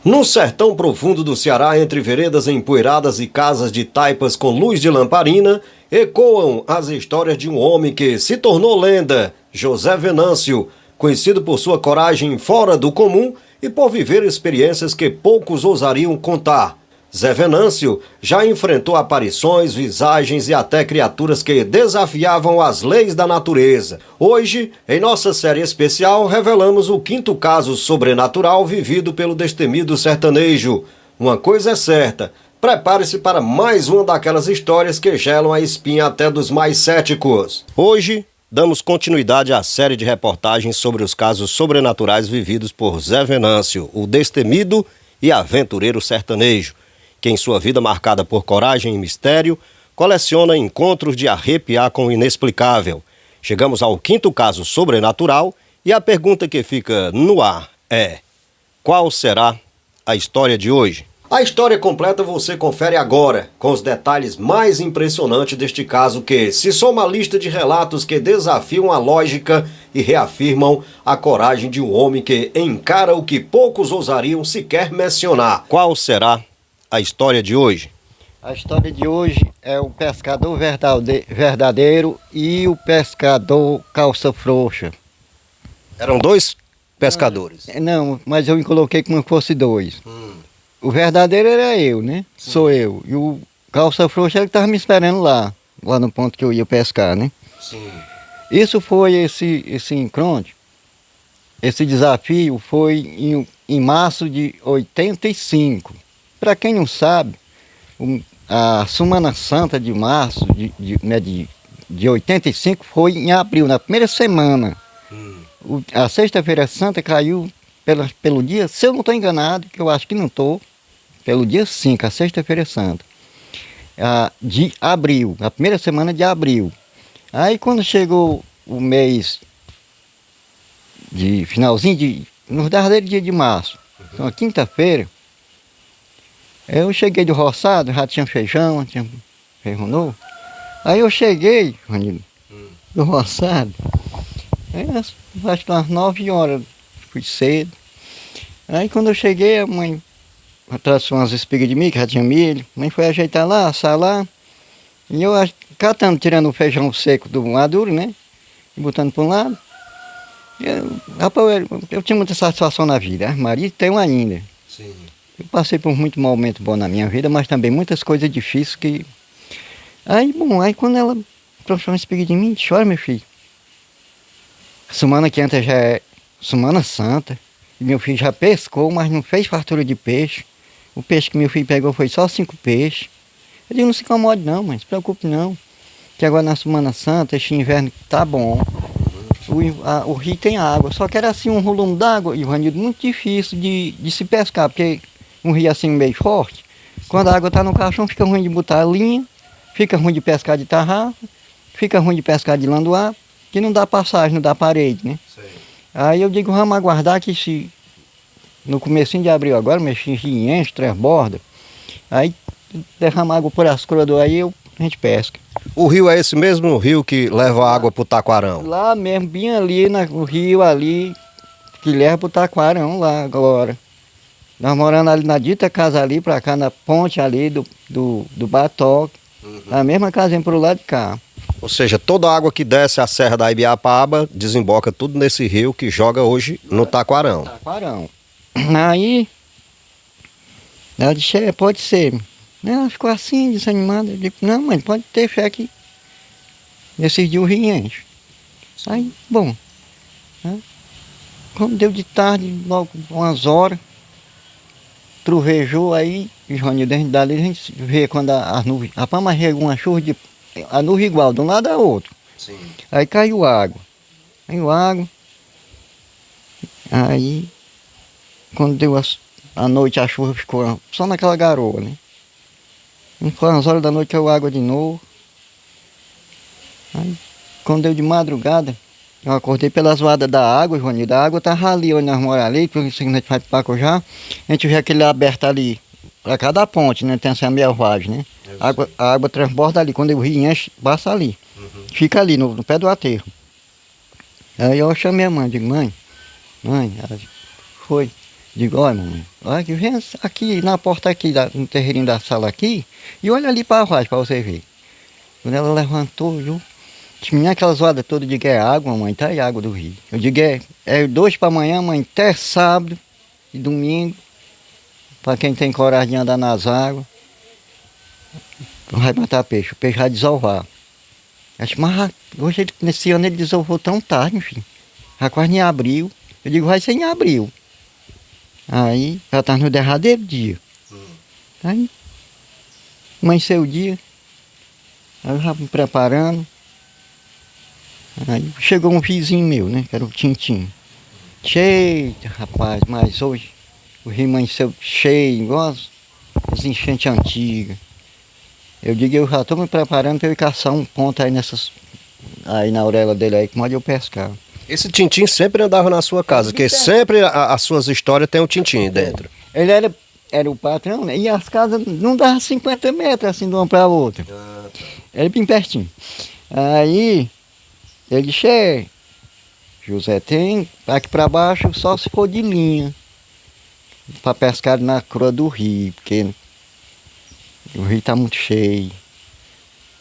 No sertão profundo do Ceará, entre veredas empoeiradas e casas de taipas com luz de lamparina, ecoam as histórias de um homem que se tornou lenda, José Venâncio, conhecido por sua coragem fora do comum e por viver experiências que poucos ousariam contar. Zé Venâncio já enfrentou aparições, visagens e até criaturas que desafiavam as leis da natureza. Hoje, em nossa série especial, revelamos o 5º caso sobrenatural vivido pelo destemido sertanejo. Uma coisa é certa, prepare-se para mais uma daquelas histórias que gelam a espinha até dos mais céticos. Hoje, damos continuidade à série de reportagens sobre os casos sobrenaturais vividos por Zé Venâncio, o destemido e aventureiro sertanejo, que em sua vida marcada por coragem e mistério, coleciona encontros de arrepiar com o inexplicável. Chegamos ao 5º caso sobrenatural e a pergunta que fica no ar é: qual será a história de hoje? A história completa você confere agora, com os detalhes mais impressionantes deste caso que se soma à lista de relatos que desafiam a lógica e reafirmam a coragem de um homem que encara o que poucos ousariam sequer mencionar. Qual será a história de hoje? A história de hoje é o pescador verdadeiro e o pescador calça frouxa. Eram dois pescadores? Não, mas eu me coloquei como se fosse dois. O verdadeiro era eu, né? Sim. Sou eu. E o calça frouxa ele estava me esperando lá no ponto que eu ia pescar, né? Sim. Isso foi esse encontro, esse desafio foi em março de 85. Para quem não sabe, a Semana Santa de março de 85 foi em abril, na primeira semana. A Sexta-feira Santa caiu pelo dia, se eu não estou enganado, que eu acho que não estou, pelo dia 5, a Sexta-feira Santa, de abril, a primeira semana de abril. Aí quando chegou o mês de finalzinho, no verdadeiro dia de março, então, quinta-feira, eu cheguei do roçado, já tinha feijão novo. Aí eu cheguei, do roçado, acho que umas 9 horas, fui cedo. Aí quando eu cheguei, a mãe trouxe umas espigas de milho, que já tinha milho. A mãe foi ajeitar lá, assar lá. E eu catando, tirando o feijão seco do maduro, né? E botando para um lado. Eu tinha muita satisfação na vida, Maria, tenho ainda. Sim. Eu passei por muito momento bom na minha vida, mas também muitas coisas difíceis que... Aí quando ela trouxe uma espiga de mim, chora, meu filho. Semana que antes já é Semana Santa. E meu filho já pescou, mas não fez fartura de peixe. O peixe que meu filho pegou foi só 5 peixes. Eu digo, não se incomode não, mãe, não se preocupe não. Que agora na Semana Santa, este inverno tá bom. O rio tem água, só que era assim um volume d'água, Ivanildo, muito difícil de se pescar, porque um rio assim meio forte, quando a água está no caixão fica ruim de botar a linha, fica ruim de pescar de tarrafa, fica ruim de pescar de landoá, que não dá passagem, não dá parede, né? Sim. Aí eu digo, vamos aguardar que se no comecinho de abril agora, enche, transborda, aí derrama água por as coroas, aí a gente pesca. O rio é esse mesmo rio que leva água para o Taquarão? Lá mesmo, bem ali, no rio ali, que leva para o Taquarão lá agora. Nós morando ali na dita casa ali, para cá na ponte ali do Batoque, a mesma casinha pro lado de cá. Ou seja, toda a água que desce a Serra da Ibiapaba desemboca tudo nesse rio que joga hoje no Taquarão. Taquarão. Aí, ela disse, pode ser. Ela ficou assim, desanimada. Eu digo, não, mãe, pode ter fé que nesses dias o rio enche. Aí, bom, né? Quando deu de tarde, logo umas horas, trovejou aí, Joaninho, dentro dali a gente vê quando as nuvens, rapaz, mas chegou uma chuva a nuvem igual, de um lado a outro. Sim. Aí caiu água. Aí, quando deu a noite, a chuva ficou só naquela garoa, né? E foi umas horas da noite, caiu água de novo. Aí, quando deu de madrugada, eu acordei pela zoada da água, Joaninho. A água estava ali, onde nós moramos ali, porque a gente faz Pacujá. A gente vê aquele aberto ali, para cá da ponte, né? Tem essa meia vagem, né? A água transborda ali, quando o rio enche, passa ali. Fica ali, no pé do aterro. Aí eu chamei a mãe, digo, mãe, ela disse, foi. Digo, olha, mamãe, olha que vem aqui na porta aqui, no terreirinho da sala aqui, e olha ali para baixo para você ver. Quando ela levantou, viu? Tinha aquelas zoadas todas, eu digo, é água, mamãe, tá aí água do rio. Eu digo, é 2 para amanhã, mãe, até sábado e domingo, para quem tem coragem de andar nas águas, vai matar peixe, o peixe vai desovar. Acho, mas hoje, nesse ano, ele desovou tão tarde, meu filho. Já quase em abril. Eu digo, vai ser em abril. Aí, já tá no derradeiro dia. Aí, amanheceu o dia. Aí eu já me preparando. Aí chegou um vizinho meu, né? Que era o Tintim. Eita, rapaz, mas hoje o rio amanheceu cheio, igual as enchentes antigas. Eu digo, eu já estou me preparando para eu ir caçar um ponto aí aí na orelha dele aí, que pode eu pescar. Esse Tintim sempre andava na sua casa, porque sempre as suas histórias tem o Tintim dentro. Ele era o patrão, né? E as casas não davam 50 metros assim de uma para outra. Era bem pertinho. Aí ele disse, José, tem aqui para baixo só se for de linha. Para pescar na croa do rio, porque o rio está muito cheio.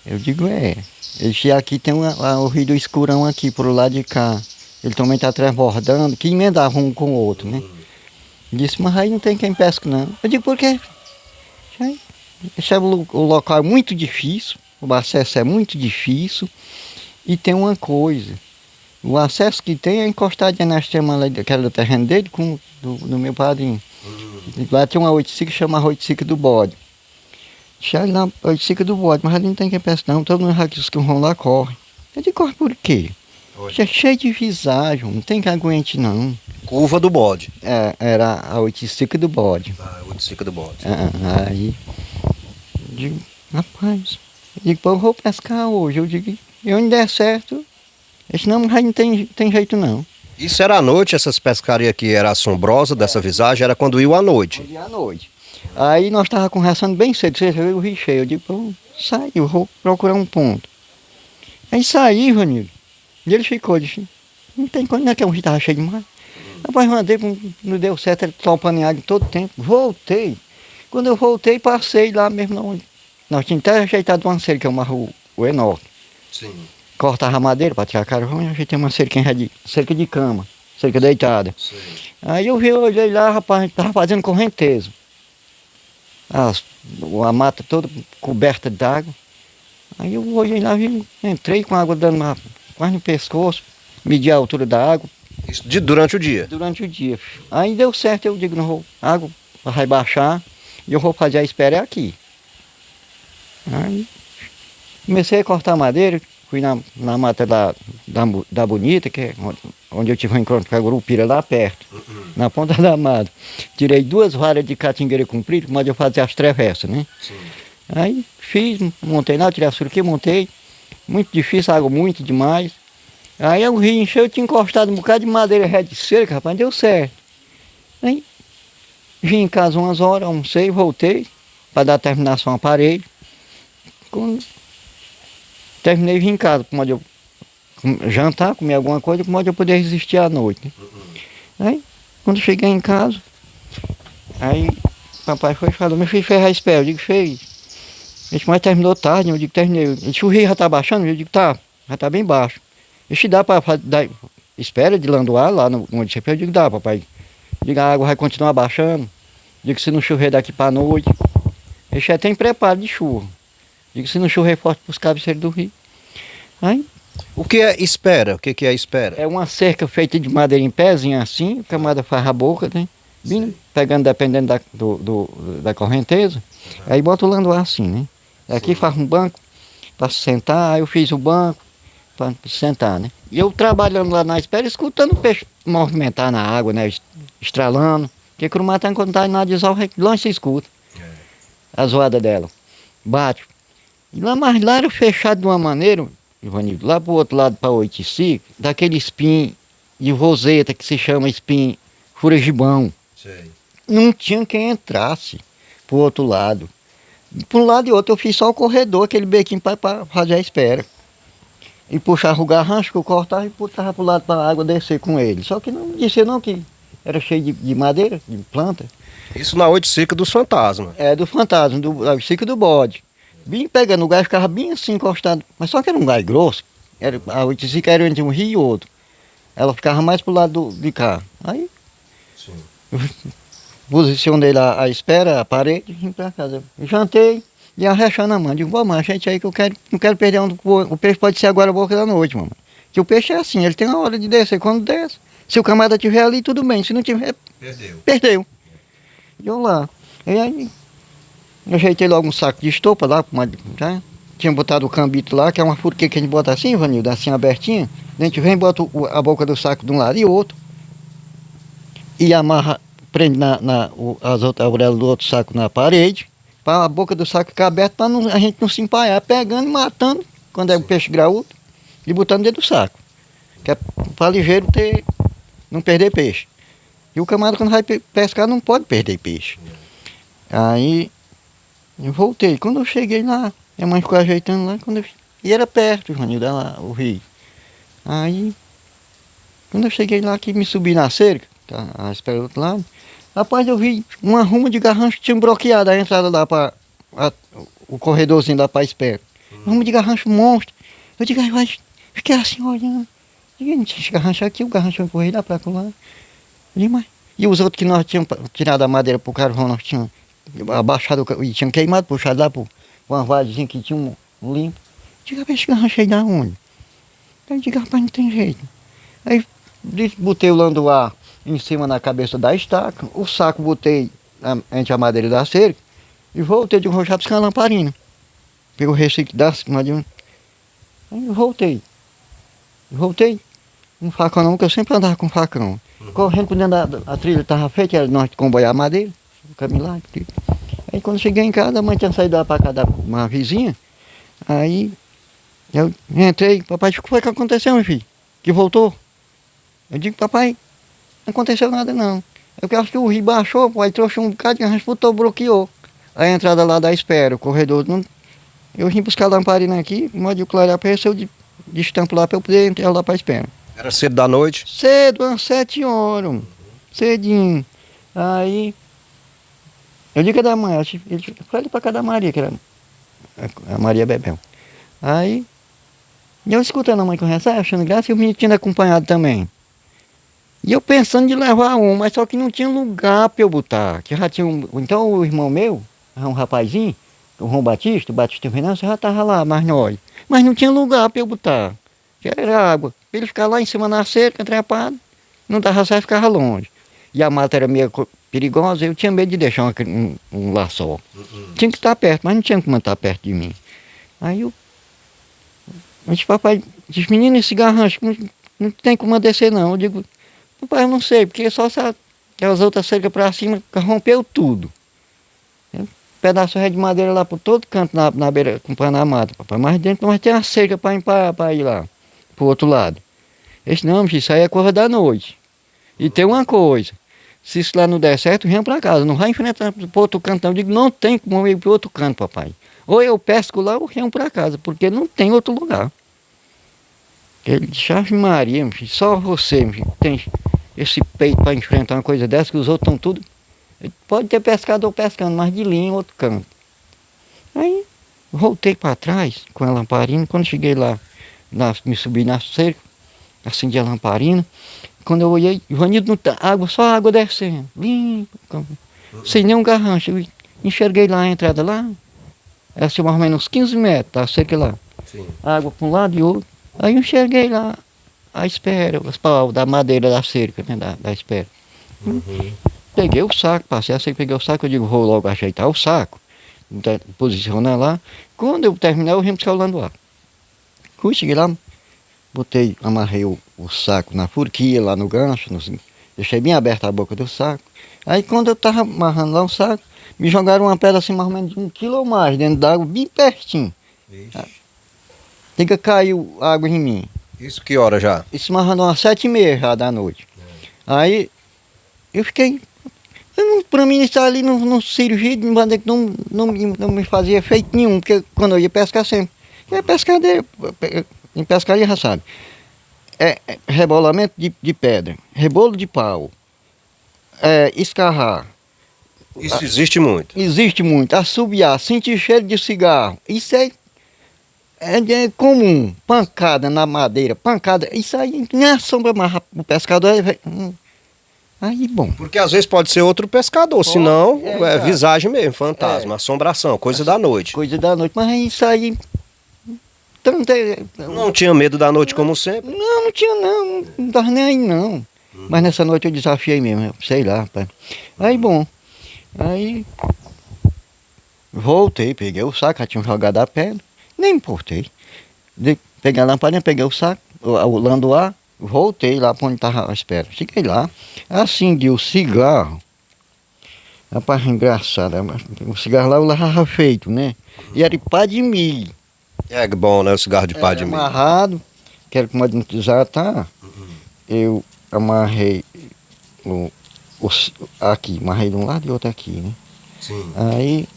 Eu digo, Ele disse, aqui tem o rio do Escurão aqui, pro lado de cá. Ele também está transbordando, que emendava um com o outro, né? Disse, mas aí não tem quem pesca não. Eu digo, por quê? Esse o local é muito difícil, o acesso é muito difícil, e tem uma coisa, o acesso que tem é encostadinha na extrema lá daquela terreno dele com do meu padrinho. Lá tem uma oiticica que chama oiticica do bode. Chega na oiticica do bode, mas ali não tem quem pesca não, todo mundo aqui que vão lá corre. Eu digo, corre por quê? É cheio de visagem, não tem que aguente não. Curva do bode. Era a oiticica do bode. A oiticica do bode. Aí, eu digo, rapaz, pô, eu vou pescar hoje. Eu digo, e onde der certo, senão não tem jeito não. Isso era à noite, essas pescarias aqui era assombrosa dessa visagem, era quando ia à noite. À noite. Aí nós estávamos conversando bem cedo, você viu o rio cheio. Eu digo, pô, sai, eu vou procurar um ponto. Aí saí, Ivanildo. E ele ficou, disse, não tem coisa, não é que o rio estava cheio demais. Rapaz, mandei, não deu certo, ele topando água todo tempo. Voltei. Quando eu voltei, passei lá mesmo onde. Nós tínhamos até ajeitado uma cerca, que é o Enoque. Sim. Cortava a madeira para tirar carvão e ajeitei uma cerquinha cerca de cama, cerca deitada. Sim. Aí eu olhei lá, rapaz, estava fazendo correnteza. A mata toda coberta d'água. Aí eu olhei lá, entrei com a água dando quase no pescoço, medi a altura da água. Isso durante o dia? Durante o dia. Aí deu certo, eu digo, não, a água vai baixar e eu vou fazer a espera aqui. Aí comecei a cortar madeira, fui na mata da Bonita, que é onde eu tive um encontro com a Gurupira lá perto, na ponta da mata. Tirei 2 varas de catingueira comprida, mas eu fazia as travessas, né? Sim. Aí fiz, montei lá, tirei a suruquinha, montei. Muito difícil, água muito demais. Aí o rio encheu, eu tinha encostado um bocado de madeira ré de cerca, rapaz, deu certo. Aí vim em casa umas horas, almocei, voltei para dar terminação ao aparelho. Quando terminei, vim em casa, para eu jantar, comer alguma coisa, para eu poder resistir à noite. Aí, quando cheguei em casa, aí papai foi e falou, meu filho, fez a espera. Eu digo, fez. Ele disse, mas terminou tarde, eu digo, terminei. Ele disse, o rio já está baixando? Eu digo, tá, já está bem baixo. Isso dá para dar espera de landoar lá no município? Eu digo, dá, papai. Eu digo, a água vai continuar baixando. Eu digo, se não chover daqui para a noite. Ele já tem preparo de chuva. Eu digo, se não chover forte para os cabeceiros do rio. Aí, o que é espera? O que é espera? É uma cerca feita de madeira em pezinho assim, a camada faz a boca, né? Bem, pegando dependendo da correnteza. Aí bota o landoar assim, né? Aqui faz um banco para sentar, aí eu fiz o banco para sentar, né? E eu trabalhando lá na espera, escutando o peixe movimentar na água, né? Estralando. Porque Curumatã, quando está na desova, longe se escuta a zoada dela. Bate. E lá, mas lá era fechado de uma maneira, Ivanildo, lá pro outro lado, para Oiticica, daquele espinho de roseta que se chama espinho furagibão. Sei. Não tinha quem entrasse pro outro lado. Para um lado e outro eu fiz só o corredor, aquele bequinho para fazer a espera. E puxava o garrancho que eu cortava e puxava pro lado para a água descer com ele. Só que não disse não que era cheio de madeira, de planta. Isso na oito seca dos fantasmas. É, do fantasma, do ciclo do bode. Bem pegando o gás, ficava bem assim encostado. Mas só que era um gás grosso. A oiticica era entre um rio e outro. Ela ficava mais pro lado de cá. Aí eu posicionei lá a espera, a parede, e vim pra casa. Eu jantei e arrechando na mão. Digo, vamos, a gente aí que eu quero, não quero perder onde o peixe pode ser agora a boca da noite, mamãe. Que o peixe é assim, ele tem uma hora de descer. Quando desce, se o camarada estiver ali, tudo bem. Se não tiver, perdeu. E eu lá. E aí, eu ajeitei logo um saco de estopa lá, já. Tinha botado o cambito lá, que é uma furquinha que a gente bota assim, Vanildo, assim abertinha. A gente vem e bota a boca do saco de um lado e outro. E amarra, prende as outras orelhas do outro saco na parede, para a boca do saco ficar aberta, para a gente não se empaiar, pegando e matando, quando é um peixe graúdo, e botando dentro do saco. Que é para ligeiro não perder peixe. E o camarada quando vai pescar não pode perder peixe. Aí eu voltei. Quando eu cheguei lá, minha mãe ficou ajeitando lá, e era perto, Vanildo, o rio. Aí, quando eu cheguei lá, que me subi na cerca, tá, a espera do outro lado, rapaz, eu vi uma ruma de garrancho que tinha bloqueado a entrada lá para o corredorzinho lá para a espera. Ruma de garrancho monstro. Eu digo, mas fiquei assim olhando. Eu digo, esse garrancho aqui, o garrancho eu corri lá para lá. Eu digo, mas... E os outros que nós tínhamos tirado a madeira pro carvão, nós tínhamos abaixado e tinham queimado, puxado lá por uma vadezinha que tinha um limpo. Eu digo, esse garrancho aí da onde? Aí eu digo, rapaz, não tem jeito. Aí botei o landuá em cima na cabeça da estaca, o saco botei entre a madeira da cerca e voltei de já buscar a lamparina. Pegou o reciclo da cima de um. Aí eu voltei. Um facão não, porque eu sempre andava com facão. Correndo por dentro da trilha estava feita, era nós de comboiar a madeira, o caminho lá. Aí quando cheguei em casa, a mãe tinha saído lá para casa de uma vizinha. Aí eu entrei, papai, o que foi que aconteceu, meu filho? Que voltou? Eu digo, papai, não aconteceu nada não. Eu acho que o rio baixou, aí trouxe um bocado de arranjo, bloqueou. A entrada lá da espera, o corredor. Não... Eu vim buscar a lamparina aqui, o modo de clarear apareceu de estampo lá para eu poder entrar lá para a espera. Era cedo da noite? Cedo, às 7 horas, cedinho. Aí, eu digo da mãe, ele foi ali para casa da Maria, que era a Maria Bebel. Aí, eu escutando a mãe conversar, achando graça, e o menino tinha acompanhado também. E eu pensando de levar um, mas só que não tinha lugar para eu botar. Que já tinha então o irmão meu, um rapazinho, o João Batista, o Batista Venâncio, já estava lá, mais nós. Mas não tinha lugar para eu botar. Que era água. Ele ficava lá em cima na cerca, trepado, não dava certo, ficava longe. E a mata era meio perigosa, eu tinha medo de deixar um lá só. Tinha que estar perto, mas não tinha como estar perto de mim. Aí eu disse, papai, disse, menino, esse garrancho não tem como descer não. Eu digo, papai, eu não sei, porque só aquelas outras cercas para cima rompeu tudo. Pedaço de madeira lá por todo canto na beira, acompanhando a mata, papai. Mas dentro nós temos uma cerca para ir lá, pro outro lado. Esse não, isso aí é coisa da noite. E tem uma coisa, se isso lá não der certo, vem para casa, não vai enfrentar para outro canto não. Eu digo, não tem como ir para outro canto, papai. Ou eu pesco lá ou venho para casa, porque não tem outro lugar. Ele disse, Ave Maria, só você tem esse peito para enfrentar uma coisa dessa, que os outros estão tudo... Pode ter pescador pescando, mas de linha em outro canto. Aí, voltei para trás com a lamparina, quando cheguei lá, me subi na cerca, acendi a lamparina, quando eu olhei, Ivanildo, não tá água, só água descendo, limpa, sem nenhum garrancho. Eu enxerguei lá a entrada lá, era assim, mais ou menos uns 15 metros, a cerca lá. Sim. Água para um lado e outro. Aí eu enxerguei lá a espera, os pau da madeira da cerca, né, da espera. Peguei o saco, passei a cerca, peguei o saco, eu digo, vou logo ajeitar o saco, posicionar lá. Quando eu terminar, eu vim buscar o landuá. Fui, cheguei lá, botei, amarrei o saco na furquia, lá no gancho, deixei bem aberta a boca do saco. Aí quando eu estava amarrando lá o saco, me jogaram uma pedra assim, mais ou menos de 1 quilo ou mais, dentro d'água, bem pertinho. Diga, caiu água em mim. Isso que hora já? Isso amarrando umas 7h30 já da noite. Aí eu fiquei... Para mim estar ali no cirurgia, não me fazia efeito nenhum, porque quando eu ia pescar sempre. Em pescaria já sabe. É rebolamento de pedra, rebolo de pau. escarrar. Isso existe muito. Existe muito. Assobiar, sentir cheiro de cigarro. Isso é comum. Pancada na madeira, pancada. Isso aí nem a sombra mais rápido. O pescador aí, bom. Porque às vezes pode ser outro pescador, senão é exato. visagem mesmo, fantasma, assombração, coisa da noite. Coisa da noite. Mas isso aí. Tanto Não tinha medo da noite como sempre. não tinha não. Não tava nem aí não. Mas nessa noite eu desafiei mesmo. Sei lá, rapaz. Aí, bom. Aí. Voltei, peguei o saco, já tinha jogado a pedra. Nem importei. Peguei a lampadinha, peguei o saco, o landoar, voltei lá para onde estava a espera. Cheguei lá, acendi o cigarro. Rapaz, engraçado. O cigarro lá eu levava feito, né? E era de pá de milho. É bom, né? O cigarro de pá de milho. Amarrado, que era como desar, tá? Eu amarrei aqui, amarrei de um lado e outro aqui, né? Sim. Aí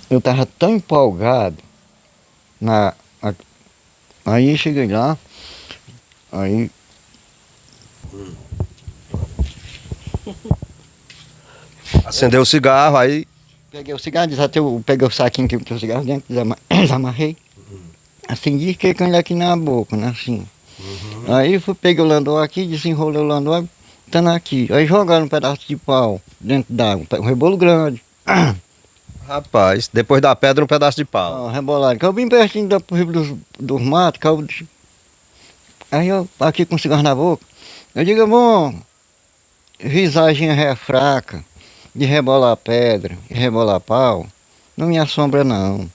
eu tava tão empolgado aí cheguei lá, aí Acendeu o cigarro, aí. peguei o cigarro, peguei o saquinho que tinha o cigarro dentro, desamarrei, acendi e fiquei com ele aqui na boca, né, assim. Aí peguei o landor aqui, desenrolei o landor, estando aqui. Aí jogaram um pedaço de pau dentro d'água, um rebolo grande. Rapaz, depois da pedra um pedaço de pau. Rebolado, caiu bem pertinho do rio dos matos, caiu. Aí eu aqui com o cigarro na boca, eu digo, bom, visagem é fraca, de rebolar pedra, de rebolar pau, não me assombra não.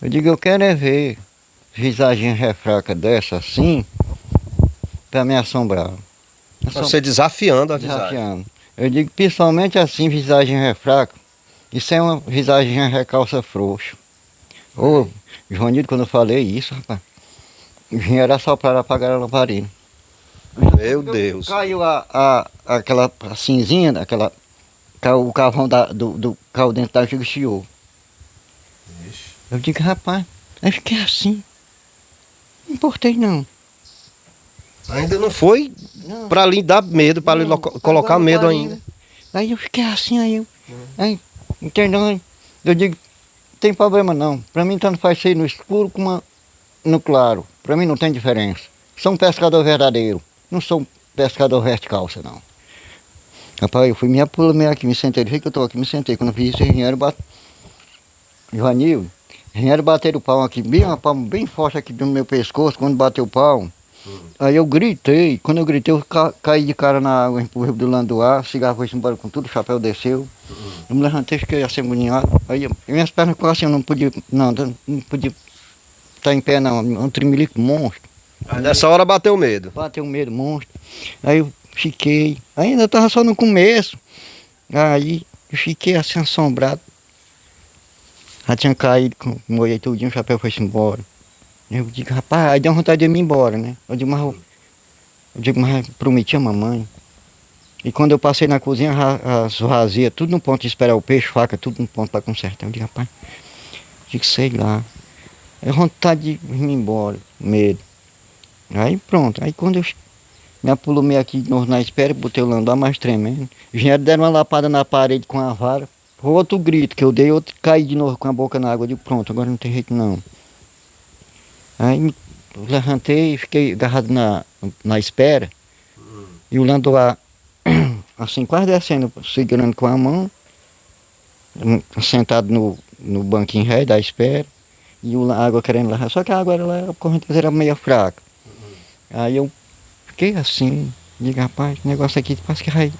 Eu digo, eu quero é ver visagem é fraca dessa assim, para me assombrar. Você desafiando a visagem. Desafiando. Eu digo, principalmente assim, visagem é fraca, isso é uma visagem calça frouxa. Ô, Joanildo, quando eu falei isso, rapaz, vieram assoprar, apagaram a lamparina. Meu Deus. Caiu aquela cinzinha, o carvão do carro dentro da giga chiou. Eu digo, rapaz, eu fiquei assim. Não importei não. Ainda não foi Não. pra lhe dar medo, pra lhe colocar medo ainda. Aí eu fiquei assim, aí entendeu? Eu digo, tem problema não. Pra mim tanto faz ser no escuro como no claro. Pra mim não tem diferença. Sou um pescador verdadeiro. Não sou um pescador veste calça, não. Rapaz, eu fui me apulei aqui, me sentei, do jeito que eu tô aqui, me sentei. Quando eu fiz isso, eles vieram bater o pau aqui, uma palma bem forte aqui no meu pescoço, quando bateu o pau. Aí eu gritei, quando eu gritei, eu caí de cara na água, empurrei do landoar, o cigarro foi embora com tudo, o chapéu desceu. Eu me levantei, fiquei assim agoniado. Aí minhas pernas quase assim, eu não podia estar em pé não, um tremelico monstro. Aí nessa hora bateu medo. Bateu um medo monstro. Aí eu fiquei, ainda estava só no começo. Aí eu fiquei assim assombrado. Já tinha caído, molhei tudinho, o chapéu foi embora. Eu digo, rapaz, aí deu vontade de eu ir embora, né? Mas prometi a mamãe. E quando eu passei na cozinha, as vazias, tudo no ponto de esperar o peixe, faca, tudo no ponto para consertar. Eu digo, rapaz, sei lá. É vontade de ir embora, medo. Aí pronto, aí quando eu me apulumei aqui de novo na espera, botei o landau mais tremendo. Os engenheiros deram uma lapada na parede com a vara. Foi outro grito que eu dei, outro caí de novo com a boca na água. Eu digo, pronto, agora não tem jeito não. Aí me levantei e fiquei agarrado na espera. E o landoar, assim, quase descendo, segurando com a mão, sentado no banquinho ré da espera, e a água querendo lá. Só que a água a correnteza era meio fraca. Aí eu fiquei assim, digo, rapaz, esse negócio aqui parece que vai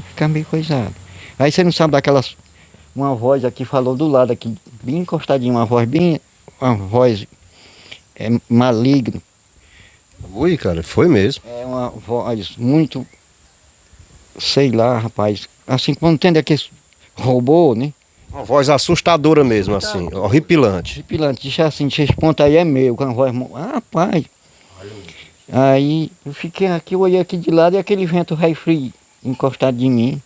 ficar meio coisado. Aí você não sabe daquelas, uma voz aqui falou do lado aqui, bem encostadinho, uma voz maligna. Ui, cara, foi mesmo. É uma voz muito, sei lá, rapaz, assim, quando tem aqueles robô, né? Uma voz assustadora mesmo, assim, horripilante. Horripilante, disse assim, esse ponto aí é meu, com a voz, rapaz. Aí eu fiquei aqui, eu olhei aqui de lado e aquele vento rei frio encostado de mim,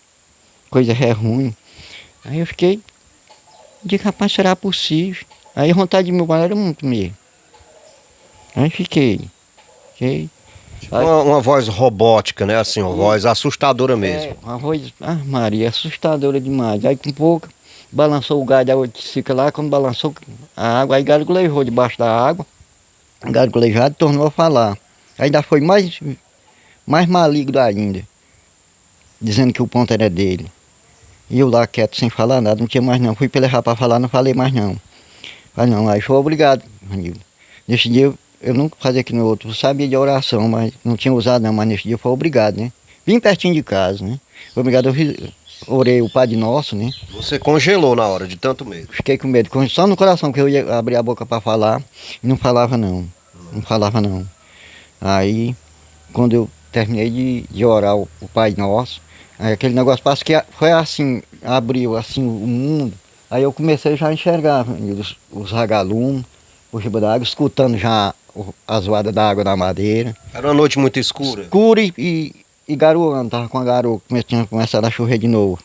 coisa ruim. Aí eu fiquei, digo, rapaz, será possível? Aí a vontade de meu pai era muito mesmo. Aí fiquei. Uma voz robótica, né? Assim, uma voz assustadora mesmo. Uma voz, Maria, assustadora demais. Aí com pouco, balançou o gado da oiticica lá, quando balançou a água, aí gargulejou debaixo da água, gargulejado, tornou a falar. Ainda foi mais maligno ainda, dizendo que o ponto era dele. E eu lá quieto, sem falar nada, não tinha mais não. Fui pelejar para falar, não falei mais não. Falei não, aí foi obrigado, Ranildo. Nesse dia eu nunca fazia aqui no outro, eu sabia de oração, mas não tinha usado não, mas nesse dia foi obrigado, né? Vim pertinho de casa, né? Foi obrigado, orei o Pai Nosso, né? Você congelou na hora, de tanto medo. Fiquei com medo, só no coração que eu ia abrir a boca para falar, e não falava não, não falava não. Aí, quando eu terminei de orar o Pai Nosso, aí aquele negócio parece que foi assim, abriu assim o mundo. Aí eu comecei já a enxergar os vagalumes por cima da água, escutando já a zoada da água da madeira. Era uma noite muito escura? Escura e garoando, tava com a garoa, tinha começado a chover de novo.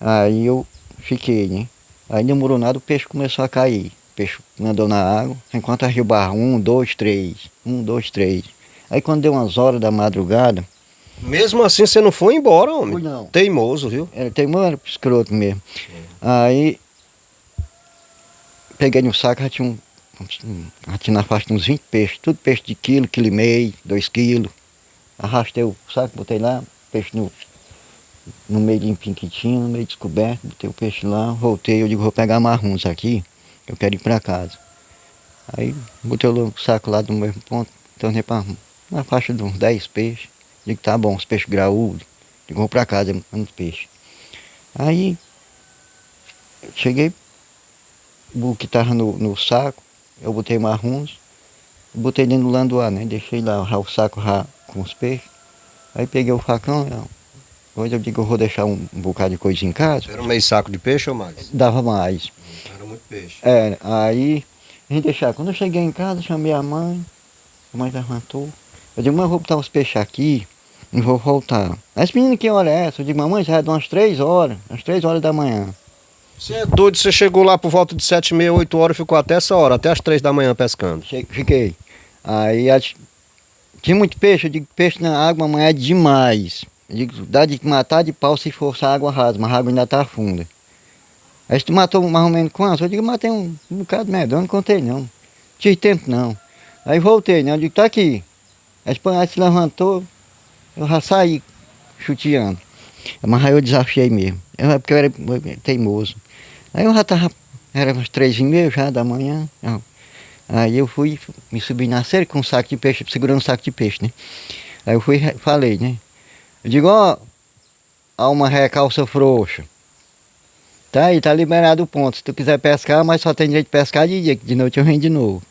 Aí eu fiquei, né? Aí demorou nada, o peixe começou a cair. O peixe andou na água, enquanto a rio barra, 1, 2, 3, 1, 2, 3. Aí quando deu umas horas da madrugada... Mesmo assim você não foi embora, homem? Fui não. Teimoso, viu? Era teimoso, era escroto mesmo. Aí peguei no saco, já tinha na faixa de uns 20 peixes, tudo peixe de quilo, quilo e meio, 2 quilos. Arrastei o saco, botei lá, peixe no meio limpinho que tinha, no meio descoberto, botei o peixe lá, voltei, eu digo, vou pegar marruns aqui, eu quero ir para casa. Aí botei o saco lá do mesmo ponto, tornei para uma faixa de uns 10 peixes. Digo, tá bom, os peixes graúdos, digo, vou para casa, uns peixes. Aí cheguei, o que estava no saco, eu botei marruns, botei dentro do landuá, né? Deixei lá o saco com os peixes. Aí peguei o facão, hoje eu digo, eu vou deixar um bocado de coisa em casa. Era meio saco de peixe ou mais? Dava mais. Era muito peixe. Aí a gente deixava. Quando eu cheguei em casa, chamei a mãe levantou. Eu digo, mãe, eu vou botar os peixes aqui e vou voltar. As meninas, que hora é essa? Eu digo, mamãe, já é de umas 3 horas, às 3 horas da manhã. Você é doido, você chegou lá por volta de 7h30, 8 horas e ficou até essa hora, até as 3 da manhã pescando. Fiquei. Aí tinha muito peixe, eu digo, peixe na água, mamãe, é demais. Eu digo, dá de matar de pau se for a água rasa, mas a água ainda está funda. Aí tu matou mais ou menos quanto? Eu digo, matei um bocado medonho, não contei não. Tinha tempo não. Aí voltei, né? Eu digo, tá aqui. A espanhol se levantou, eu já saí chuteando. Mas aí eu desafiei mesmo. Porque eu era teimoso. Aí eu já tava, era umas 3h30 já da manhã. Aí eu fui, me subi na cerca com um saco de peixe, segurando um saco de peixe, né? Aí eu fui falei, né? Eu digo, ó, alma ré, calça frouxa. Tá aí, tá liberado o ponto. Se tu quiser pescar, mas só tem direito de pescar de dia, que de noite eu venho de novo.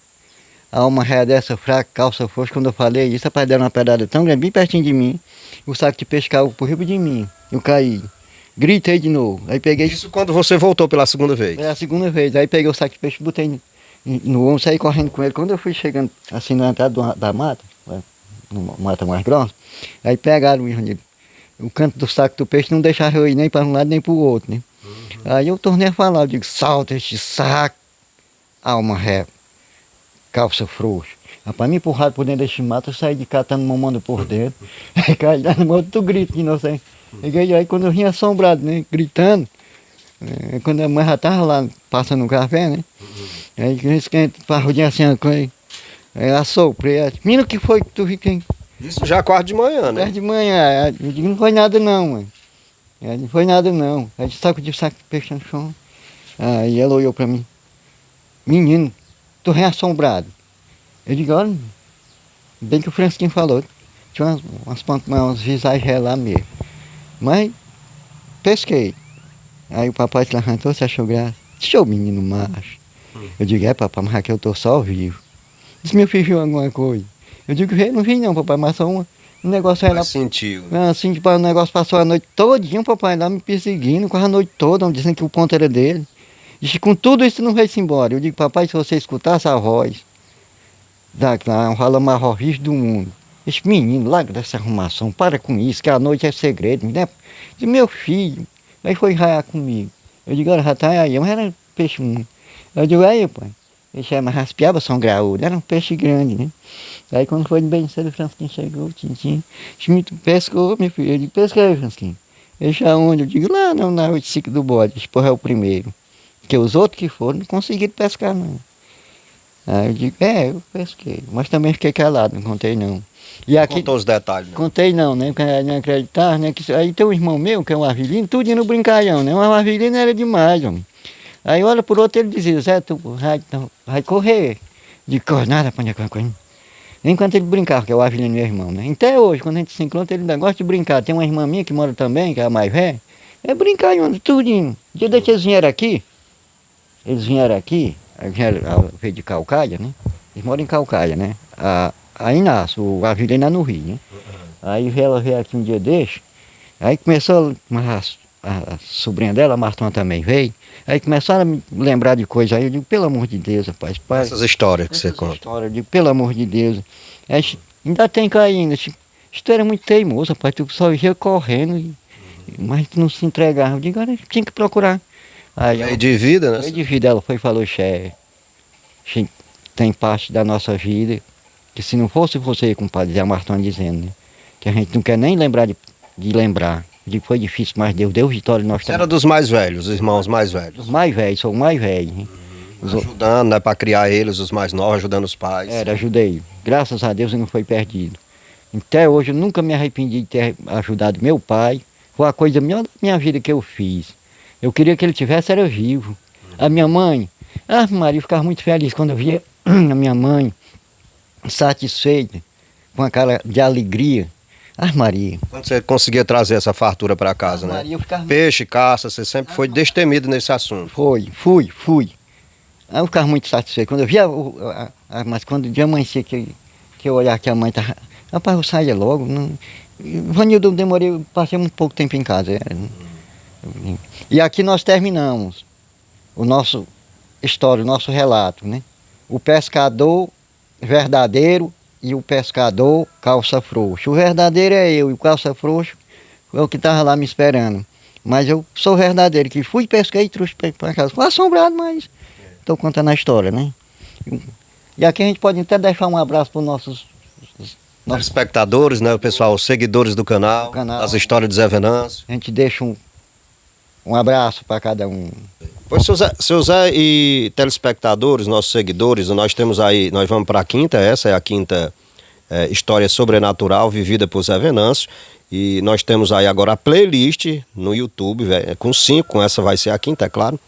A alma ré dessa fraca, calça frouxa, quando eu falei isso, rapaz, deram uma pedrada tão grande, bem pertinho de mim. O saco de peixe caiu por riba de mim. Eu caí. Gritei de novo. Aí peguei. Isso quando você voltou pela segunda vez? É a segunda vez. Aí peguei o saco de peixe, botei no ombro, saí correndo com ele. Quando eu fui chegando assim na entrada da mata, uma mata mais grossa, aí pegaram o canto do saco do peixe, não deixaram eu ir nem para um lado nem para o outro, né? Aí eu tornei a falar, eu digo, salta este saco, alma ré, calça frouxa. Rapaz, me empurraram por dentro deste mato, eu saí de cá, tá mamando por dentro. Aí caí lá no modo do grito, que não sei. Aí quando eu vim assombrado, né, gritando, quando a mãe já estava lá passando o café, né? Aí que parrudinha assim, aí assoprei. Menino, que foi que tu fica aí? Isso já quarto de manhã, né? Quarto de manhã. Eu digo, não foi nada não, mãe. Não foi nada não. Aí de saco de peixe no chão. Aí ela olhou para mim. Menino, tu é assombrado. Eu digo, olha, bem que o Francisquinho falou. Tinha umas visagens lá mesmo. Mas pesquei. Aí o papai se levantou, se achou graça. Show, menino macho. Eu digo, papai, mas aqui eu tô só vivo. Disse, meu filho viu alguma coisa? Eu digo, não vi não, papai, mas só um negócio aí lá. Sentiu. Assim, tipo, o negócio passou a noite todinha, papai, lá me perseguindo, quase a noite toda, dizendo que o ponto era dele. Disse, com tudo isso não veio-se embora. Eu digo, papai, se você escutasse a voz, um rala mais horrível do mundo. Esse menino, larga dessa arrumação, para com isso, que a noite é segredo, né? Disse, meu filho, aí foi raiar comigo. Eu digo, olha, já tá aí, mas era peixe muito. Eu digo, aí, pai, Peixe mais raspiava, são graúdo, era um peixe grande, né? Aí quando foi bem cedo, o Fransquinho chegou, Tintim, tu pescou, meu filho, eu digo, pesquei, Fransquinho. Peixe aonde? Eu digo, lá na 85 do bode, esse porra é o primeiro. Porque os outros que foram não conseguiram pescar, não. Aí eu digo, eu pesquei, mas também fiquei calado, não contei não. E aqui, Contou os detalhes, né? contei não, né? Porque não acreditar, né? Aí tem um irmão meu, que é um arvilino, tudo indo brincalhão, né? Um arvilino era demais, homem. Aí olha por outro, ele dizia, Zé, tu vai correr. De correr, nada, põe a coisa. Enquanto ele brincava, que é o arvilino meu irmão, né? Até hoje, quando a gente se encontra, ele ainda gosta de brincar. Tem uma irmã minha que mora também, que é a mais velha, é brincalhão, tudinho. Dia desse eles vieram aqui, veio de Calcaia, né? Eles moram em Calcaia, né? A Inácio, o Avilena no Rio, né? Aí ela veio aqui um dia desse, aí começou, a sobrinha dela, a Martona também veio, aí começaram a me lembrar de coisa aí, eu digo, pelo amor de Deus, rapaz, pai. Essas histórias que você conta. Eu digo, pelo amor de Deus. Aí, ainda tem cá ainda, isso era muito teimoso, rapaz, tu só ia correndo, mas tu não se entregava. Eu digo, olha, tinha que procurar. Aí de vida, né? Aí de vida ela foi e falou, tem parte da nossa vida, que se não fosse você, compadre, Zé Martão dizendo, né? Que a gente não quer nem lembrar de lembrar. De que foi difícil, mas Deus deu vitória. Nós Você era dos mais velhos, os irmãos mais velhos. Os mais velhos, sou o mais velho. Né? Ajudando, né, para criar eles, os mais novos, ajudando os pais. Ajudei. Graças a Deus eu não fui perdido. Até hoje eu nunca me arrependi de ter ajudado meu pai. Foi a coisa melhor da minha vida que eu fiz. Eu queria que ele tivesse, era vivo. A minha mãe, Maria, eu ficava muito feliz quando eu via a minha mãe satisfeita, com a cara de alegria. Maria. Quando você conseguia trazer essa fartura para casa, né? Maria, eu ficava... Peixe, caça, você sempre foi destemido nesse assunto. Fui. Aí eu ficava muito satisfeito. Quando eu via, mas quando o dia amanhecia, que eu olhava que a mãe estava... Rapaz, eu saía logo. Vanildo, eu demorei, passei muito pouco tempo em casa. E aqui nós terminamos o nosso história, o nosso relato, né? O pescador verdadeiro e o pescador calça frouxo. O verdadeiro é eu e o calça frouxo é o que estava lá me esperando. Mas eu sou verdadeiro, que fui, pesquei e trouxe para casa. Fui assombrado, mas estou contando a história, né? E aqui a gente pode até deixar um abraço para os nossos espectadores, né? O pessoal, os seguidores do canal, as histórias de Zé Venâncio. A gente deixa um abraço para cada um. Pois, seu Zé e telespectadores, nossos seguidores, nós temos aí, nós vamos para a quinta, essa é a quinta história sobrenatural vivida por Zé Venâncio. E nós temos aí agora a playlist no YouTube, com 5, essa vai ser a quinta, é claro.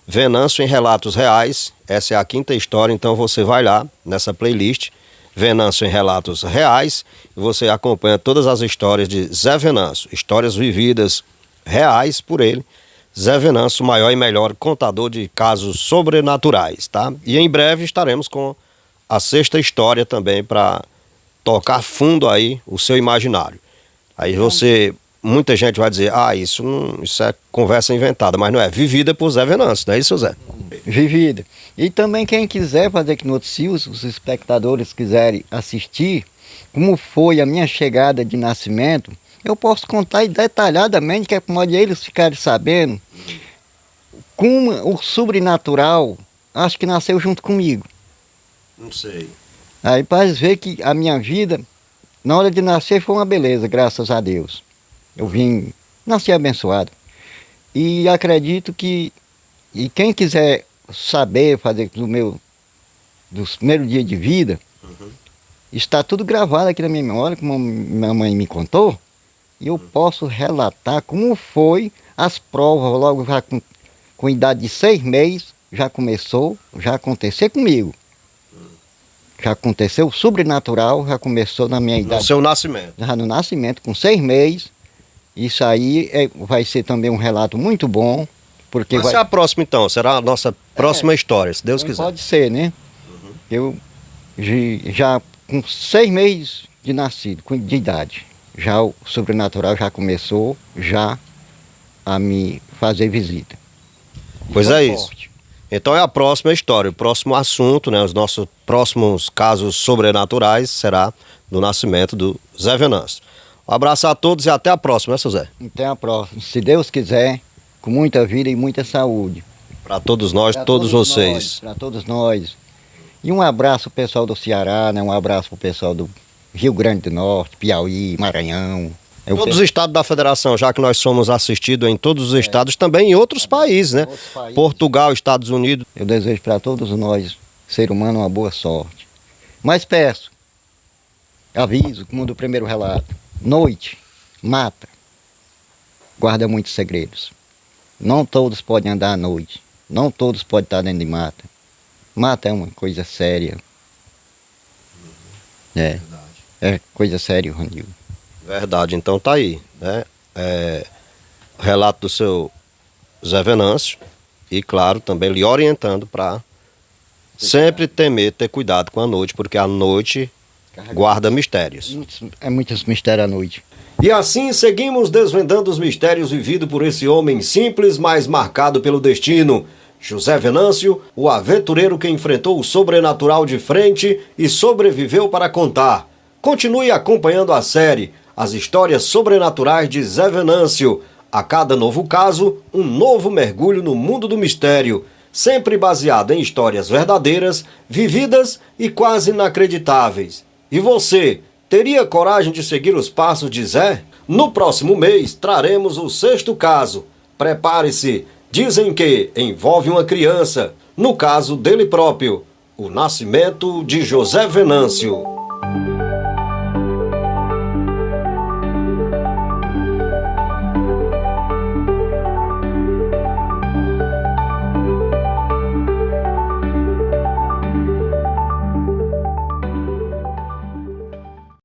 Venâncio em Relatos Reais, essa é a quinta história, então você vai lá nessa playlist, Venâncio em Relatos Reais, e você acompanha todas as histórias de Zé Venâncio, histórias vividas reais por ele. Zé Venâncio, o maior e melhor contador de casos sobrenaturais, tá? E em breve estaremos com a sexta história também para tocar fundo aí o seu imaginário. Aí muita gente vai dizer, isso é conversa inventada, mas não é, vivida por Zé Venâncio, não é isso, Zé? Vivida. E também quem quiser fazer aqui no noticiário, os espectadores quiserem assistir, como foi a minha chegada de nascimento, eu posso contar detalhadamente, que é para eles ficarem sabendo como o sobrenatural, acho que nasceu junto comigo. Não sei. Aí para ver que a minha vida, na hora de nascer, foi uma beleza, graças a Deus. Eu nasci abençoado. E acredito que, quem quiser saber fazer dos primeiros dias de vida, está tudo gravado aqui na minha memória, como minha mãe me contou. E eu posso relatar como foi as provas, logo já com idade de 6 meses, já aconteceu comigo. Já aconteceu o sobrenatural, já começou na minha idade. No seu nascimento. Já no nascimento, com 6 meses. Isso aí vai ser também um relato muito bom. Porque vai ser a próxima então, será a nossa próxima história, se Deus quiser. Pode ser, né? Eu já com 6 meses de nascido, de idade. Já o sobrenatural já começou a me fazer visita. Pois é isso. Então é a próxima história, o próximo assunto, né? Os nossos próximos casos sobrenaturais será do nascimento do Zé Venâncio. Um abraço a todos e até a próxima, né, seu Zé? Até a próxima. Se Deus quiser, com muita vida e muita saúde. Para todos nós, todos vocês. Para todos nós. E um abraço pro pessoal do Ceará, né? Um abraço pro pessoal do Rio Grande do Norte, Piauí, Maranhão. Todos os estados da federação, já que nós somos assistidos em todos os estados, também em outros países, né? Outros países. Portugal, Estados Unidos. Eu desejo para todos nós, ser humano, uma boa sorte. Mas peço, aviso, como do primeiro relato, noite, mata, guarda muitos segredos. Não todos podem andar à noite, não todos podem estar dentro de mata. Mata é uma coisa séria. É coisa séria, Ronildo. Verdade, então tá aí, né? Relato do seu Zé Venâncio e, claro, também lhe orientando para sempre ter cuidado com a noite, porque a noite guarda mistérios. Muitos mistérios à noite. E assim seguimos desvendando os mistérios vividos por esse homem simples, mas marcado pelo destino. José Venâncio, o aventureiro que enfrentou o sobrenatural de frente e sobreviveu para contar. Continue acompanhando a série As Histórias Sobrenaturais de Zé Venâncio. A cada novo caso, um novo mergulho no mundo do mistério, sempre baseado em histórias verdadeiras, vividas e quase inacreditáveis. E você, teria coragem de seguir os passos de Zé? No próximo mês, traremos o 6º caso. Prepare-se, dizem que envolve uma criança, no caso dele próprio, o nascimento de José Venâncio.